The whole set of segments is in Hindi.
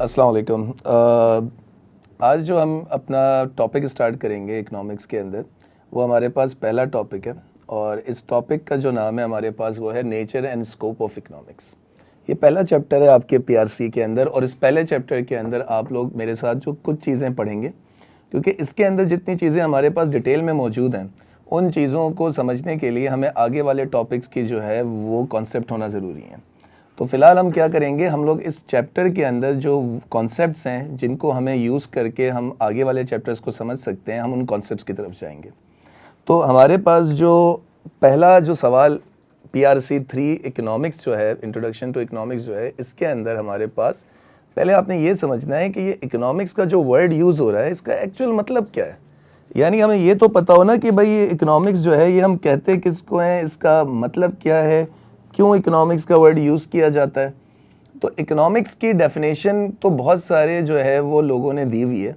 अस्सलाम वालेकुम। आज जो हम अपना टॉपिक स्टार्ट करेंगे इकोनॉमिक्स के अंदर, वो हमारे पास पहला टॉपिक है और इस टॉपिक का जो नाम है हमारे पास वो है nature and scope of economics. ये पहला चैप्टर है आपके पीआरसी के अंदर और इस पहले चैप्टर के अंदर आप लोग मेरे साथ जो कुछ चीज़ें पढ़ेंगे, क्योंकि इसके अंदर जितनी चीज़ें हमारे पास डिटेल में मौजूद हैं उन चीज़ों को समझने के लिए हमें आगे वाले टॉपिक्स की जो है वो कॉन्सेप्ट होना ज़रूरी है। तो फिलहाल हम क्या करेंगे, हम लोग इस चैप्टर के अंदर जो कॉन्सेप्ट्स हैं जिनको हमें यूज़ करके हम आगे वाले चैप्टर्स को समझ सकते हैं, हम उन कॉन्सेप्ट्स की तरफ जाएंगे। तो हमारे पास जो पहला जो सवाल पीआरसी 3 इकोनॉमिक्स जो है, इंट्रोडक्शन टू इकोनॉमिक्स जो है, इसके अंदर हमारे पास पहले आपने ये समझना है कि ये इकोनॉमिक्स का जो वर्ड यूज़ हो रहा है इसका एक्चुअल मतलब क्या है। यानी हमें ये तो पता हो ना कि भाई ये इकोनॉमिक्स जो है ये हम कहते किसको हैं, इसका मतलब क्या है, क्यों इकोनॉमिक्स का वर्ड यूज़ किया जाता है। तो इकोनॉमिक्स की डेफिनेशन तो बहुत सारे जो है वो लोगों ने दी हुई है,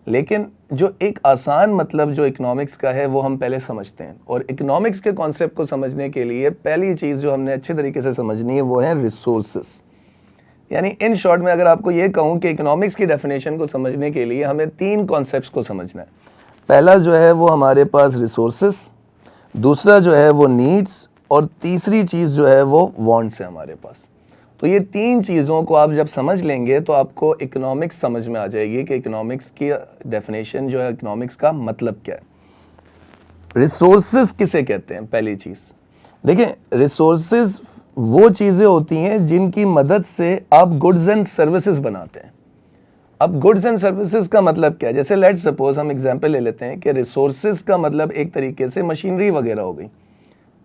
लेकिन जो एक आसान मतलब जो इकोनॉमिक्स का है वो हम पहले समझते हैं। और इकोनॉमिक्स के कॉन्सेप्ट को समझने के लिए पहली चीज़ जो हमने अच्छे तरीके से समझनी है वो है रिसोर्सेस। यानी इन शॉर्ट में अगर आपको ये कहूँ कि इकोनॉमिक्स की डेफिनेशन को समझने के लिए हमें 3 कॉन्सेप्ट्स को समझना है। पहला जो है वो हमारे पास रिसोर्सेस, दूसरा जो है वो नीड्स और तीसरी चीज़ जो है वो वांट्स है हमारे पास। तो ये 3 चीज़ों को आप जब समझ लेंगे तो आपको इकोनॉमिक्स समझ में आ जाएगी कि इकोनॉमिक्स की डेफिनेशन जो है, इकोनॉमिक्स का मतलब क्या है। रिसोर्सेज किसे कहते हैं? पहली चीज़ देखिए, रिसोर्सेज वो चीज़ें होती हैं जिनकी मदद से आप गुड्स एंड सर्विसेज बनाते हैं। अब गुड्स एंड सर्विसेज का मतलब क्या है? जैसे लेट्स सपोज हम एग्जांपल ले लेते हैं कि रिसोर्सेज का मतलब एक तरीके से मशीनरी वगैरह हो गई।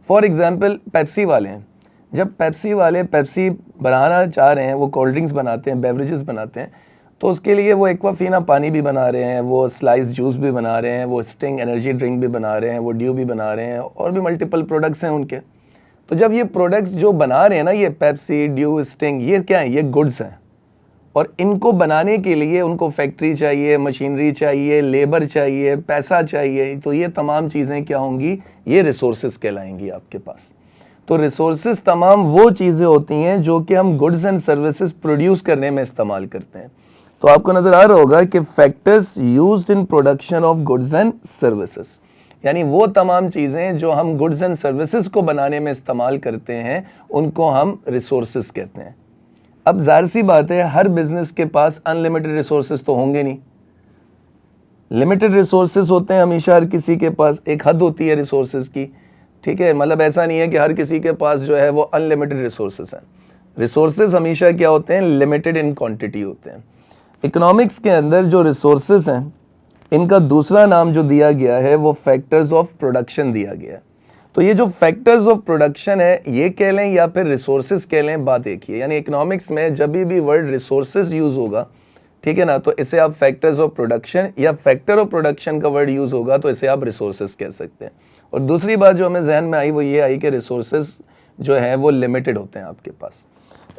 फॉर एग्जाम्पल पेप्सी वाले हैं, जब पेप्सी वाले पेप्सी बनाना चाह रहे हैं, वो कोल्ड ड्रिंक्स बनाते हैं, बेवरेजेस बनाते हैं, तो उसके लिए वो एक्वाफीना पानी भी बना रहे हैं, वो स्लाइस जूस भी बना रहे हैं, वो स्टिंग एनर्जी ड्रिंक भी बना रहे हैं, वो ड्यू भी बना रहे हैं और भी मल्टीपल प्रोडक्ट्स हैं उनके। तो जब ये प्रोडक्ट्स जो बना रहे हैं ना, ये पेप्सी, ड्यू, स्टिंग, ये क्या है? ये गुड्स हैं। और इनको बनाने के लिए उनको फैक्ट्री चाहिए, मशीनरी चाहिए, लेबर चाहिए, पैसा चाहिए। तो ये तमाम चीज़ें क्या होंगी? ये रिसोर्सेज कहलाएंगी आपके पास। तो रिसोर्सेज तमाम वो चीज़ें होती हैं जो कि हम गुड्स एंड सर्विसेज प्रोड्यूस करने में इस्तेमाल करते हैं। तो आपको नज़र आ रहा होगा कि factors used in production of goods and services, यानी वो तमाम चीज़ें जो हम गुड्स एंड सर्विसेज को बनाने में इस्तेमाल करते हैं उनको हम रिसोर्सेज कहते हैं। अब जाहिर सी बात है, हर बिजनेस के पास अनलिमिटेड रिसोर्सेज तो होंगे नहीं, लिमिटेड रिसोर्सेज होते हैं हमेशा हर किसी के पास। एक हद होती है रिसोर्सेज की, ठीक है। मतलब ऐसा नहीं है कि हर किसी के पास जो है वो अनलिमिटेड रिसोर्सेज हैं। रिसोर्सेज हमेशा क्या होते हैं? लिमिटेड इन क्वांटिटी होते हैं। इकोनॉमिक्स के अंदर जो रिसोर्सेज हैं इनका दूसरा नाम जो दिया गया है वो फैक्टर्स ऑफ प्रोडक्शन दिया गया है। तो ये जो फैक्टर्स ऑफ प्रोडक्शन है ये कह लें या फिर रिसोर्सेज कह लें, बात एक ही है। यानी इकोनॉमिक्स में जब भी वर्ड रिसोर्सेज यूज होगा, ठीक है ना, तो इसे आप फैक्टर्स ऑफ प्रोडक्शन या फैक्टर ऑफ प्रोडक्शन का वर्ड यूज होगा तो इसे आप रिसोर्सेज कह सकते हैं। और दूसरी बात जो हमें जहन में आई वो ये आई कि रिसोर्सेज जो है वो लिमिटेड होते हैं आपके पास।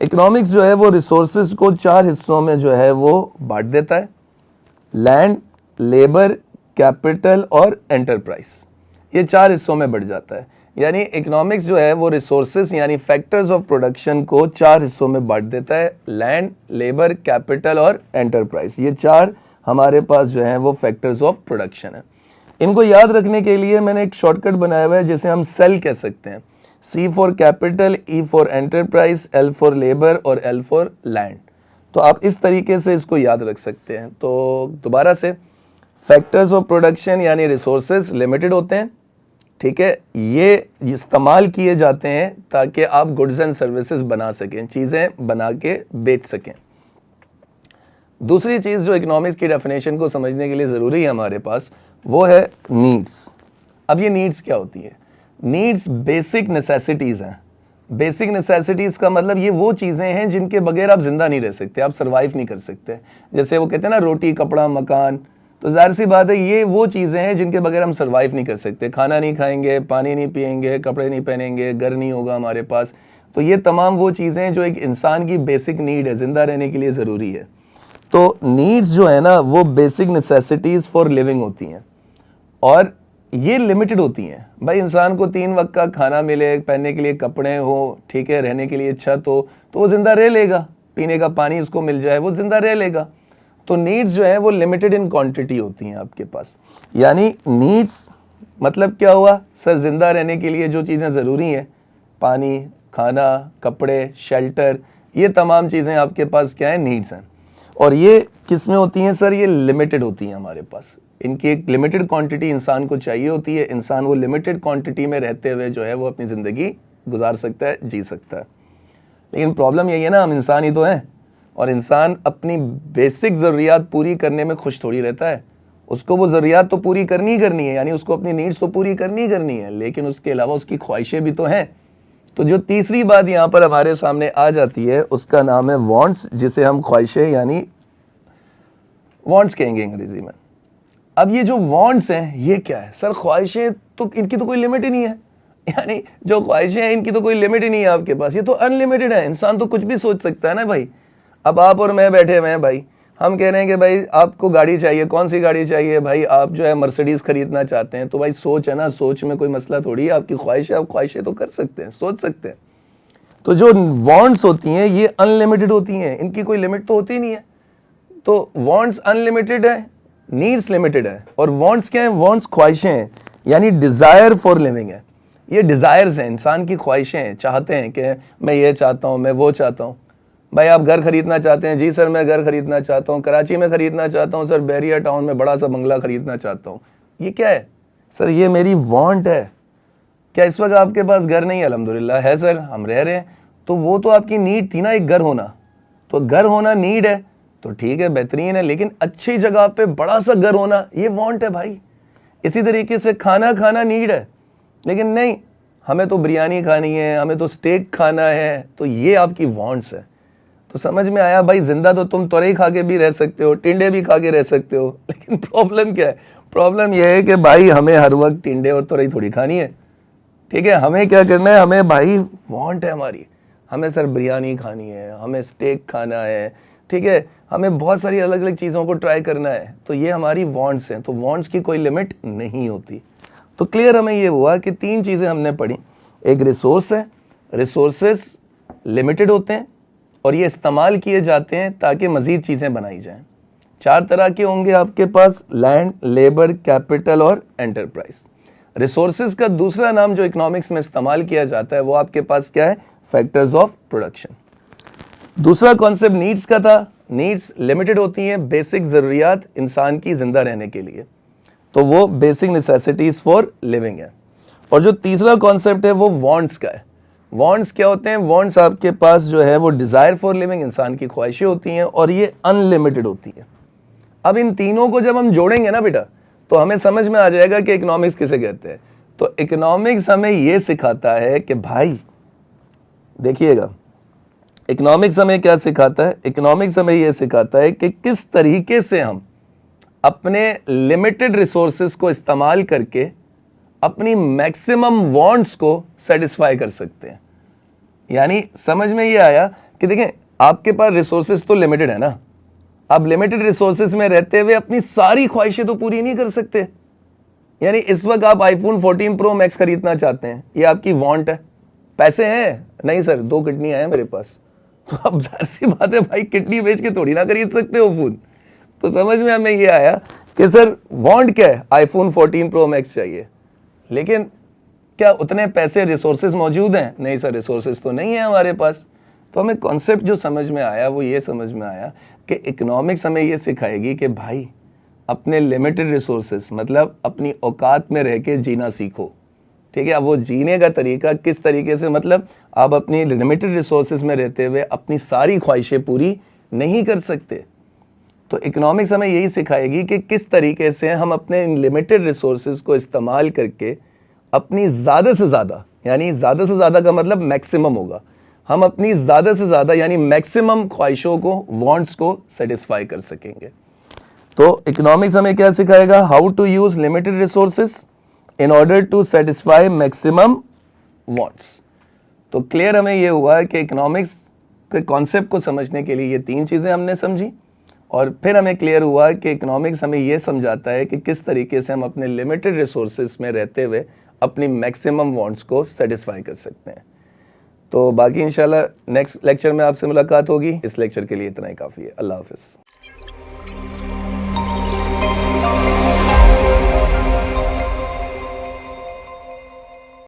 इकोनॉमिक्स जो है वो रिसोर्सेज को 4 हिस्सों में जो है वो बांट देता है: लैंड, लेबर, कैपिटल और एंटरप्राइज। ये 4 हिस्सों में बढ़ जाता है। यानी इकोनॉमिक्स जो है वो रिसोर्सेज यानी फैक्टर्स ऑफ प्रोडक्शन को 4 हिस्सों में बांट देता है: लैंड, लेबर, कैपिटल और एंटरप्राइज। ये 4 हमारे पास जो है वो फैक्टर्स ऑफ प्रोडक्शन है। इनको याद रखने के लिए मैंने एक शॉर्टकट बनाया हुआ है जिसे हम सेल कह सकते हैं। C for capital, E for enterprise, L for labour और L फॉर लैंड। तो आप इस तरीके से इसको याद रख सकते हैं। तो दोबारा से, फैक्टर्स ऑफ प्रोडक्शन यानी रिसोर्सेज लिमिटेड होते हैं, ठीक है। ये इस्तेमाल किए जाते हैं ताकि आप गुड्स एंड सर्विसेज बना सकें, चीज़ें बना के बेच सकें। दूसरी चीज़ जो इकोनॉमिक्स की डेफिनेशन को समझने के लिए ज़रूरी है हमारे पास वो है नीड्स। अब ये नीड्स क्या होती है? नीड्स बेसिक नेसेसिटीज़ हैं। बेसिक नेसेसिटीज़ का मतलब ये वो चीज़ें हैं जिनके बगैर आप जिंदा नहीं रह सकते, आप सर्वाइव नहीं कर सकते। जैसे वो कहते हैं ना, रोटी, कपड़ा, मकान। तो जाहिर सी बात है ये वो चीज़ें हैं जिनके बगैर हम सर्वाइव नहीं कर सकते। खाना नहीं खाएंगे, पानी नहीं पिएंगे, कपड़े नहीं पहनेंगे, घर नहीं होगा हमारे पास। तो ये तमाम वो चीज़ें हैं जो एक इंसान की बेसिक नीड है, ज़िंदा रहने के लिए ज़रूरी है। तो नीड्स जो है ना वो बेसिक नेसेसिटीज़ फॉर लिविंग होती हैं और ये लिमिटेड होती हैं। भाई इंसान को 3 वक्त का खाना मिले, पहनने के लिए कपड़े हो, ठीक है, रहने के लिए छत हो, तो वो ज़िंदा रह लेगा। पीने का पानी उसको मिल जाए, वो जिंदा रह लेगा। तो नीड्स जो है वो लिमिटेड इन क्वांटिटी होती हैं आपके पास। यानी नीड्स मतलब क्या हुआ सर, जिंदा रहने के लिए जो चीज़ें ज़रूरी हैं, पानी, खाना, कपड़े, शेल्टर, ये तमाम चीज़ें आपके पास क्या है, नीड्स हैं। और ये किस में होती हैं सर, ये लिमिटेड होती हैं हमारे पास। इनकी एक लिमिटेड क्वांटिटी इंसान को चाहिए होती है। इंसान वो लिमिटेड क्वांटिटी में रहते हुए जो है वो अपनी ज़िंदगी गुजार सकता है, जी सकता है। लेकिन प्रॉब्लम यही है ना, हम इंसान ही तो हैं, और इंसान अपनी बेसिक ज़रूरियात पूरी करने में खुश थोड़ी रहता है। उसको वो ज़रूरियात तो पूरी करनी ही करनी है, यानी उसको अपनी नीड्स तो पूरी करनी ही करनी है, लेकिन उसके अलावा उसकी ख्वाहिशें भी तो हैं। तो जो तीसरी बात यहाँ पर हमारे सामने आ जाती है उसका नाम है वांट्स, जिसे हम ख्वाहिशें यानी वांट्स कहेंगे अंग्रेजी में। अब ये जो वांट्स हैं ये क्या है सर, ख्वाहिशें तो इनकी तो कोई लिमिट ही नहीं है। यानी जो ख्वाहिशें हैं इनकी तो कोई लिमिट ही नहीं है आपके पास, ये तो अनलिमिटेड है। इंसान तो कुछ भी सोच सकता है ना भाई। अब आप और मैं बैठे हुए हैं भाई, हम कह रहे हैं कि भाई आपको गाड़ी चाहिए, कौन सी गाड़ी चाहिए भाई, आप जो है मर्सिडीज़ खरीदना चाहते हैं, तो भाई सोच है ना, सोच में कोई मसला थोड़ी है। आपकी ख्वाहिश है, आप ख्वाहिशें तो कर सकते हैं, सोच सकते हैं। तो जो वांट्स होती हैं ये अनलिमिटेड होती हैं, इनकी कोई लिमिट तो होती नहीं है। तो वांट्स अनलिमिटेड है, नीड्स लिमिटेड है। और वांट्स क्या है, वांट्स ख्वाहिशें हैं, यानी डिज़ायर फॉर लिविंग है। ये डिज़ायर्स हैं, इंसान की ख्वाहिशें हैं, चाहते हैं कि मैं ये चाहता हूँ, मैं वो चाहता हूँ। भाई आप घर खरीदना चाहते हैं, जी सर मैं घर खरीदना चाहता हूँ, कराची में खरीदना चाहता हूँ सर, बैरिया टाउन में बड़ा सा बंगला खरीदना चाहता हूँ। ये क्या है सर, ये मेरी वांट है। क्या इस वक्त आपके पास घर नहीं है? अल्हम्दुलिल्लाह है सर, हम रह रहे हैं। तो वो तो आपकी नीड थी ना, एक घर होना। तो घर होना नीड है तो ठीक है, बेहतरीन है, लेकिन अच्छी जगह पे बड़ा सा घर होना ये वांट है भाई। इसी तरीके से खाना खाना नीड है, लेकिन नहीं हमें तो बिरयानी खानी है, हमें तो स्टेक खाना है, तो ये आपकी वांट्स है। तो समझ में आया भाई, जिंदा तो तुम तोरई खा के भी रह सकते हो, टिंडे भी खा के रह सकते हो, लेकिन प्रॉब्लम क्या है? प्रॉब्लम यह है कि भाई हमें हर वक्त टिंडे और तोरई थोड़ी खानी है। ठीक है, हमें क्या करना है, हमें भाई वांट है हमारी, हमें सर बिरयानी खानी है, हमें स्टेक खाना है, ठीक है, हमें बहुत सारी अलग अलग चीज़ों को ट्राई करना है। तो ये हमारी वांट्स हैं। तो वांट्स की कोई लिमिट नहीं होती। तो क्लियर हमें ये हुआ कि तीन चीज़ें हमने पढ़ी। एक रिसोर्स है, रिसोर्सेस लिमिटेड होते हैं और ये इस्तेमाल किए जाते हैं ताकि मज़ीद चीज़ें बनाई जाएं। चार तरह के होंगे आपके पास, लैंड, लेबर, कैपिटल और एंटरप्राइज। रिसोर्सेज का दूसरा नाम जो इकोनॉमिक्स में इस्तेमाल किया जाता है वो आपके पास क्या है, फैक्टर्स ऑफ प्रोडक्शन। दूसरा कॉन्सेप्ट नीड्स का था। नीड्स लिमिटेड होती हैं, बेसिक ज़रूरियात इंसान की ज़िंदा रहने के लिए, तो वो बेसिक नेसेसिटीज़ फॉर लिविंग है। और जो तीसरा कॉन्सेप्ट है वो वांट्स का है। वांट्स क्या होते हैं? वांट्स आपके पास जो है वो डिज़ायर फॉर लिविंग, इंसान की ख्वाहिशें होती हैं, और ये अनलिमिटेड होती हैं। अब इन तीनों को जब हम जोड़ेंगे ना बेटा, तो हमें समझ में आ जाएगा कि इकोनॉमिक्स किसे कहते हैं। तो इकोनॉमिक्स हमें ये सिखाता है कि भाई देखिएगा, इकोनॉमिक्स हमें क्या सिखाता है? इकोनॉमिक्स हमें ये सिखाता है कि किस तरीके से हम अपने लिमिटेड रिसोर्सेज को इस्तेमाल करके अपनी मैक्सिमम वांट्स को सेटिस्फाई कर सकते हैं। यानी समझ में ये आया कि देखें, आपके पास रिसोर्सेज तो लिमिटेड है ना, अब लिमिटेड रिसोर्सेज में रहते हुए अपनी सारी ख्वाहिशें तो पूरी नहीं कर सकते। यानी इस वक्त आप आईफोन 14 प्रो मैक्स खरीदना चाहते हैं, ये आपकी वांट है। पैसे हैं? नहीं सर, 2 किडनी है मेरे पास। तो अब जाहिर सी बात है भाई, किडनी बेच के थोड़ी ना खरीद सकते हो फोन। तो समझ में हमें ये आया कि सर वांट क्या है, आईफोन 14 प्रो मैक्स चाहिए, लेकिन क्या उतने पैसे रिसोर्सेज मौजूद हैं? नहीं सर, रिसोर्सेज तो नहीं है हमारे पास। तो हमें कॉन्सेप्ट जो समझ में आया वो ये समझ में आया कि इकोनॉमिक्स हमें ये सिखाएगी कि भाई अपने लिमिटेड रिसोर्सेज मतलब अपनी औकात में रह के जीना सीखो। ठीक है, अब वो जीने का तरीका किस तरीके से, मतलब आप अपनी लिमिटेड रिसोर्सेज में रहते हुए अपनी सारी ख्वाहिशें पूरी नहीं कर सकते। तो इकोनॉमिक्स हमें यही सिखाएगी कि किस तरीके से हम अपने लिमिटेड रिसोर्सेज को इस्तेमाल करके अपनी ज़्यादा से ज़्यादा, यानी ज़्यादा से ज़्यादा का मतलब मैक्सिमम होगा, हम अपनी ज़्यादा से ज़्यादा यानी मैक्सिमम ख्वाहिशों को, वांट्स को सेटिस्फाई कर सकेंगे। तो इकोनॉमिक्स हमें क्या सिखाएगा? How to use limited resources in order to satisfy maximum wants. तो क्लियर हमें ये हुआ है कि इकोनॉमिक्स के कॉन्सेप्ट को समझने के लिए ये तीन चीज़ें हमने समझी, और फिर हमें क्लियर हुआ कि इकोनॉमिक्स हमें ये समझाता है कि किस तरीके से हम अपने लिमिटेड रिसोर्सेज में रहते हुए अपनी मैक्सिमम वांट्स को सेटिस्फाई कर सकते हैं। तो बाकी इंशाल्लाह नेक्स्ट लेक्चर में आपसे मुलाकात होगी। इस लेक्चर के लिए इतना ही काफ़ी है। अल्लाह हाफिज़।